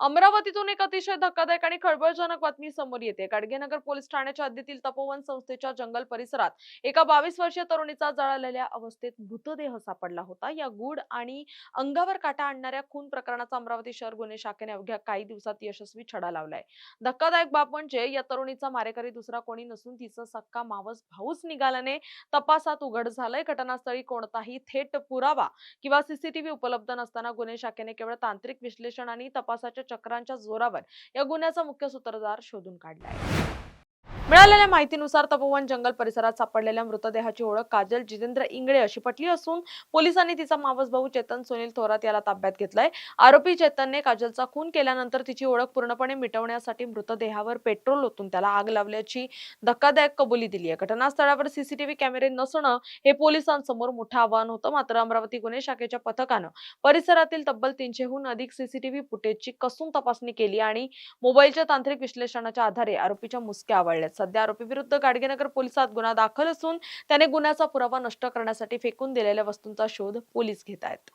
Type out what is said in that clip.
अमरावतीतून एक अतिशय धक्कादायक आणि खळबळजनक बातमी समोर येते। गाडगेनगर पोलीस ठाण्याच्या हद्दीतील तपोवन संस्थेच्या जंगल परिसरात एका 22 वर्षीय तरुणीचा जळालेल्या अवस्थेत मृतदेह सापडला होता। या गूढ आणि अंगावर काटा आणणाऱ्या खून प्रकरणाचा अमरावती शहर गुन्हे शाखेने अवघ्या काही दिवसात यशस्वी छडा लावलाय। धक्कादायक बाब म्हणजे या तरुणीचा मारेकरी दुसरा कोणी नसून तिचा सक्का मावस भाऊच निघाल्याने तपासात उघड झालंय। घटनास्थळी कोणताही थेट पुरावा किंवा सीसीटीव्ही उपलब्ध नसताना गुन्हे शाखेने केवळ तांत्रिक विश्लेषण आणि तपासाच्या चक्रांच्या जोरावर या गुन्ह्याचा मुख्य सूत्रधार शोधून काढलाय। मिळालेल्या माहितीनुसार तपोवन जंगल परिसरात सापडलेल्या मृतदेहाची ओळख काजल जितेंद्र इंगळे अशी पटली असून पोलिसांनी तिचा मावस भाऊ चेतन सुनील थोरात याला ताब्यात घेतलाय। आरोपी चेतनने काजलचा खून केल्यानंतर तिची ओळख पूर्णपणे मिटवण्यासाठी मृतदेहावर पेट्रोल ओतून त्याला आग लावल्याची धक्कादायक कबुली दिली आहे। घटनास्थळावर सीसीटीव्ही कॅमेरे नसणं हे पोलिसांसमोर मोठं आव्हान होतं। मात्र अमरावती गुन्हे शाखेच्या पथकानं परिसरातील तब्बल 300हून अधिक सीसीटीव्ही फुटेजची कसून तपासणी केली आणि मोबाईलच्या तांत्रिक विश्लेषणाच्या आधारे आरोपीच्या मुसक्या आवळल्यात। सध्या आरोपी विरुद्ध गाडगेनगर पोलिसात गुन्हा दाखल असून त्याने गुन्ह्याचा पुरावा नष्ट करण्यासाठी फेकून दिलेल्या वस्तूंचा शोध पोलीस घेत आहेत।